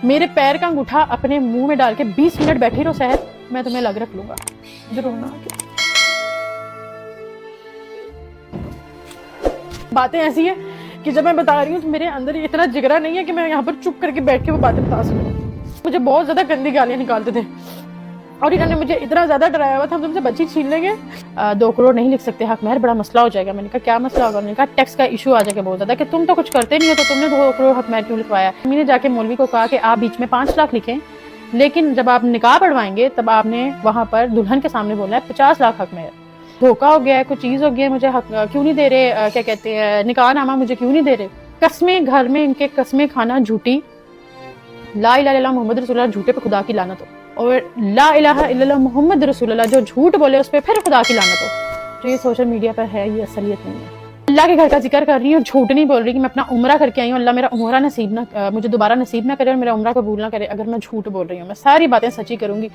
मेरे पैर का अंगूठा अपने मुंह में डाल के 20 मिनट बैठी रहो सहर, मैं तुम्हें अलग रख लूंगा। जरूर ना बातें ऐसी है कि जब मैं बता रही हूँ तो मेरे अंदर इतना जिगरा नहीं है कि मैं यहाँ पर चुप करके बैठ के वो बातें बता सकूँ। मुझे बहुत ज्यादा गंदी गालियां निकालते थे और इन्होंने मुझे इतना ज्यादा डराया हुआ था, हम तुमसे बच्ची छीन लेंगे, 2 करोड़ नहीं लिख सकते हक महर, बड़ा मसला हो जाएगा। मैंने कहा क्या मसला होगा? मैंने कहा टैक्स का इशू आ जाएगा बहुत ज्यादा, कि तुम तो कुछ करते नहीं हो तो तुमने 2 करोड़ हक महर क्यों लिखवाया? मैंने जाके मौलवी को कहा कि आप बीच में 5 लाख लिखें, लेकिन जब आप निकाह पढ़वाएंगे तब आपने वहां पर दुल्हन के सामने बोलना है 50 लाख हक महर। धोखा हो गया है, कुछ चीज हो गई है, मुझे हक क्यों नहीं दे रहे, क्या कहते हैं, निकाह नामा मुझे क्यों नहीं दे रहे? कस्में घर में इनके कस्में खाना झूठी, ला इलाहा इल्लल्लाह मुहम्मद रसूलुल्लाह, झूठे पे खुदा की लानत हो, और ला इलाहा इल्लल्लाह मुहम्मद रसूलुल्लाह जो झूठ बोले उस पर फिर खुदा की लानत हो। तो ये सोशल मीडिया पर है, ये असलियत नहीं है। अल्लाह के घर का जिक्र कर रही हूँ, झूठ नहीं बोल रही कि मैं अपना उम्रा करके आई हूँ। अल्लाह मेरा उम्रा नसीब ना, मुझे दोबारा नसीब ना करे और मेरा उम्रा कबूल ना करे अगर मैं झूठ बोल रही हूँ। मैं सारी बातें सच्ची करूंगी।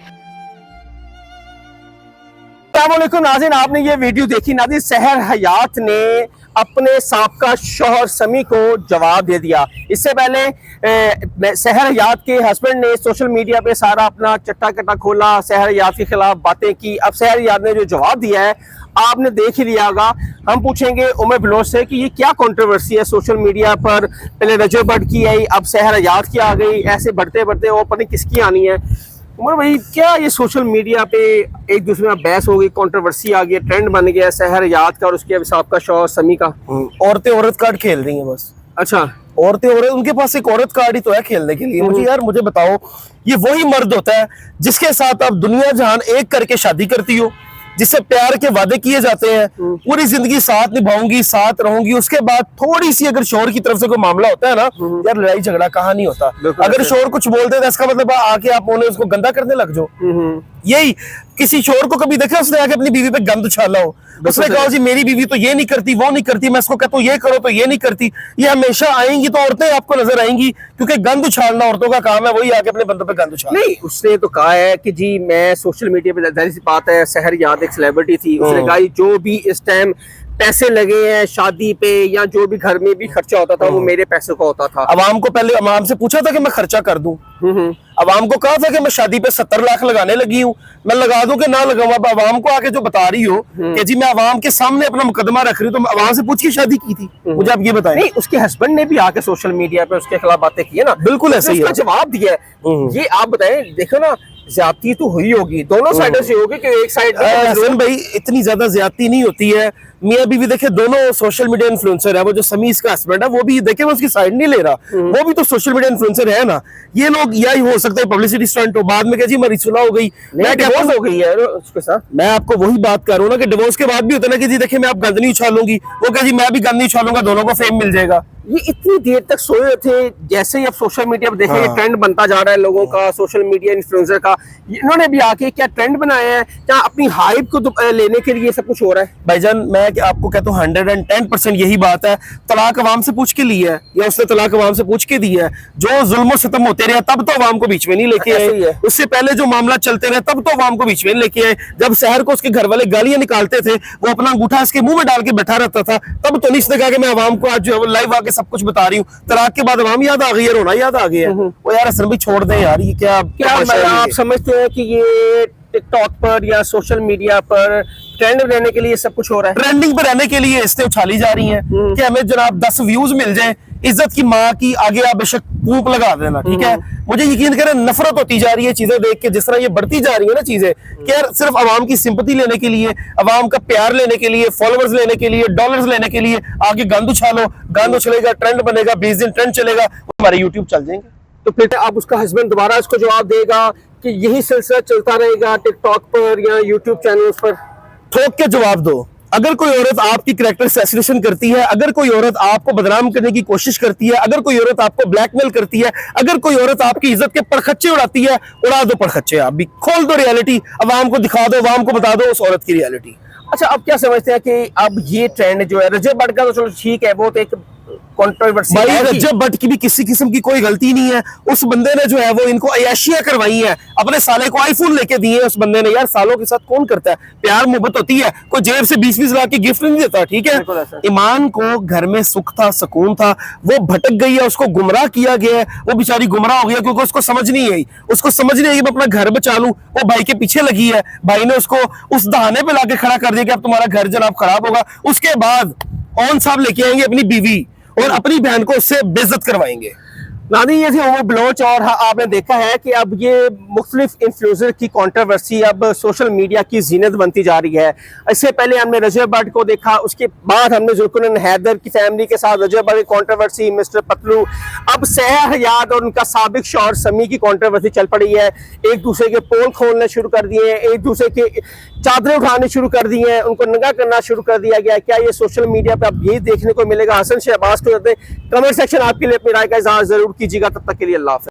अस्सलामुअलैकुम नाज़रीन, आपने ये वीडियो देखी। नाज़रीन, सहर हयात ने अपने साबका शौहर समी को जवाब दे दिया। इससे पहले सहर हयात के हस्बैंड ने सोशल मीडिया पे सारा अपना चट्टा कट्टा खोला, सहर हयात के खिलाफ बातें की। अब सहर हयात ने जो जवाब दिया है आपने देख ही लिया होगा। हम पूछेंगे उमर बलोच से कि ये क्या कंट्रोवर्सी है सोशल मीडिया पर। पहले रजब भट्ट की आई, अब सहर हयात की आ गई, ऐसे बढ़ते बढ़ते और पता नहीं किसकी आनी है। उमर भाई, क्या ये सोशल मीडिया पे एक दूसरे में बहस हो गई, कंट्रोवर्सी आ गई, ट्रेंड बन गया सहर हयात का और उसके साबका शौहर समी का? औरतें औरत कार्ड खेल रही हैं बस। अच्छा, औरतें औरत, उनके पास एक औरत कार्ड ही तो है खेलने के लिए। मुझे बताओ, ये वही मर्द होता है जिसके साथ आप दुनिया जहान एक करके शादी करती हो, जिससे प्यार के वादे किए जाते हैं, पूरी जिंदगी साथ निभाऊंगी, साथ रहूंगी, उसके बाद थोड़ी सी अगर शोहर की तरफ से कोई मामला होता है ना यार, लड़ाई झगड़ा कहाँ नहीं होता। अगर शोहर कुछ बोलते हैं तो इसका मतलब आके आप उन्हें उसको गंदा करने लग जाओ। यही किसी शोहर को कभी देखा उसने आके अपनी बीवी पे गंद उछाला हो, उसने कहा जी मेरी बीवी तो ये नहीं करती, वो नहीं करती, मैं इसको कहता हूँ ये करो तो ये नहीं करती। ये हमेशा आएंगी तो औरतें आपको नजर आएंगी, क्योंकि गंद उछालना औरतों का काम है, वही आके अपने बंदों पे गंद उछाल। नहीं, उसने तो कहा है कि जी मैं सोशल मीडिया पे, जाहिर सी बात है सहर हयात एक सेलिब्रिटी थी, उसने कहा जो भी इस टाइम पैसे लगे हैं शादी पे या जो भी घर में भी खर्चा होता था वो मेरे पैसे का होता था। अवाम को पहले अवाम से पूछा था कि मैं खर्चा कर दूं, अवाम को कहा था कि मैं शादी पे 70 लाख लगाने लगी हूँ, मैं लगा दूं कि ना लगाऊं। अब अवाम को आके जो बता रही हो कि जी मैं अवाम के सामने अपना मुकदमा रख रही हूँ, तो अवाम से पूछ के शादी की थी? मुझे आप ये बताएं। नहीं, उसके हस्बैंड ने भी आके सोशल मीडिया पे उसके खिलाफ बातें की है ना। बिल्कुल ऐसे ही जवाब दिया है। ये आप बताएं, देखो ना, ज्यादती तो हुई होगी, दोनों साइडों से होगी कि एक साइड भाई इतनी ज्यादा ज्यादती नहीं होती है। मियां बीवी देखे दोनों सोशल मीडिया इन्फ्लुएंसर है। वो जो समी इसका हस्बैंड है वो भी देखे, वो उसकी साइड नहीं ले रहा, वो भी तो सोशल मीडिया इन्फ्लुएंसर है ना। ये लोग यही हो सकता है पब्लिसिटी स्टंट हो, बाद में क्या जी मेरी सुलह हो गई, मैं डिवोर्स हो गई है उसके साथ। मैं आपको वही बात कर रहा हूँ ना कि डिवोर्स के बाद भी होता है ना कि जी देखिए मैं आप गंद नहीं उछालूंगी, वो कह जी मैं भी गंद नहीं उछालूंगा, दोनों को फेम मिल जाएगा। ये इतनी देर तक सोए थे, जैसे ही अब सोशल मीडिया पर देखें ये ट्रेंड बनता जा रहा है लोगों का, सोशल मीडिया इन्फ्लुएंसर का। इन्होंने भी आके क्या ट्रेंड बनाया है, क्या अपनी हाइप को लेने के लिए सब कुछ हो रहा है? भाईजान मैं आपको कहता हूँ 110% यही बात है। तलाक अवाम से पूछ के ली है या उसने तलाक अवाम से पूछ के दी है? जो जुल्म सितम होते रहे तब तो अवाम को बीच में नहीं लेके आए, उससे पहले जो मामला चलते रहे तब तो अवाम को बीच में नहीं लेके आए। जब शहर को उसके घर वाले गालियां निकालते थे, वो अपना अंगूठा इसके मुंह में डाल के बैठा रहता था, तब तो नहीं इसने कहा कि मैं अवाम को आज जो है लाइव आके सब कुछ बता रही हूँ। तलाक के बाद अवाम याद आ गई है, रोना याद आ गया। वो यार असल में छोड़ दें यार, ये क्या आप समझते हैं कि ये टिकटॉक पर या सोशल मीडिया पर ट्रेंड रहने के लिए सब कुछ हो रहा है? ट्रेंडिंग पर रहने के लिए इससे उछाली जा रही हैं कि हमें जनाब 10 व्यूज मिल जाएं, इज्जत की माँ की आगे आप बेशक कूप लगा देना, ठीक है। मुझे यकीन करें नफरत होती जा रही है चीजें देख के, जिस तरह ये बढ़ती जा रही है ना चीजें, कि यार सिर्फ अवाम की सिंपैथी लेने के लिए, अवाम का प्यार लेने के लिए, फॉलोअर्स लेने के लिए, डॉलर्स लेने के लिए आगे गंद उछालो, गंद उछलेगा, ट्रेंड बनेगा, 20 दिन ट्रेंड चलेगा, हमारे यूट्यूब चल जाएंगे। तो फिर अब उसका हस्बैंड दोबारा इसको जवाब देगा कि यही सिलसिला चलता रहेगा टिकटॉक पर या यूट्यूब चैनल्स पर? ठोक के जवाब दो। अगर कोई औरत आपकी कैरेक्टर असैसिनेशन करती है, अगर कोई औरत आपको बदनाम करने की कोशिश करती है, अगर कोई औरत आपको ब्लैकमेल करती है, अगर कोई औरत आपकी इज्जत के परखच्चे उड़ाती है, उड़ा दो परखच्चे, आप भी खोल दो रियलिटी, अवाम को दिखा दो, अवाम को बता दो उस औरत की रियलिटी। अच्छा, अब क्या समझते हैं कि अब ये ट्रेंड जो है, रजब भट्ट का तो चलो ठीक है, वो तो एक कंट्रोवर्सी भाई है कि- रज्जब भट्ट की भी किसी किस्म की कोई गलती नहीं है। उस बंदे ने जो है वो इनको अयाशियां करवाई हैं, अपने साले को आईफोन लेके दिए हैं उस बंदे ने। यार सालों के साथ कौन करता है? प्यार मोहब्बत होती है, कोई जेब से 20-20 लाख की गिफ्ट नहीं देता, ठीक है। बिल्कुल ऐसा। ईमान को घर में सुख था, सुकून था, वो भटक गई है, उसको गुमराह किया गया है, वो बेचारी गुमराह हो गया क्योंकि उसको समझ नहीं आई। उसको समझ नहीं आई मैं अपना घर बचा लूं, वो भाई के पीछे लगी है, भाई ने उसको उस दहाने पे लाके खड़ा कर दिया कि अब तुम्हारा घर जनाब खराब होगा। उसके बाद कौन साहब लेके आएंगे अपनी बीवी और अपनी बहन को उससे बेइज्जत करवाएंगे। नाज़रीन, ये थी उमर बलोच और आपने देखा है कि अब ये मुख्तलिफ इन्फ्लुएंसर की कंट्रोवर्सी अब सोशल मीडिया की जीनत बनती जा रही है। इससे पहले हमने रजब भट्ट को देखा, उसके बाद हमने जुल्कुरन हैदर की फैमिली के साथ रजब भट्ट की कंट्रोवर्सी, मिस्टर पतलू, अब सहर हयात और उनका साबिक शौहर समी की कंट्रोवर्सी चल पड़ी है। एक दूसरे के पोल खोलने शुरू कर दिए हैं, एक दूसरे के चादरें उठाने शुरू कर दी हैं, उनको नंगा करना शुरू कर दिया गया है। क्या ये सोशल मीडिया पे अब यही देखने को मिलेगा? हसन शहबाज को कमेंट सेक्शन आपके लिए अपनी राय का इजहार जरूर कीजिएगा। तब तक के लिए अल्लाह हाफ़िज़।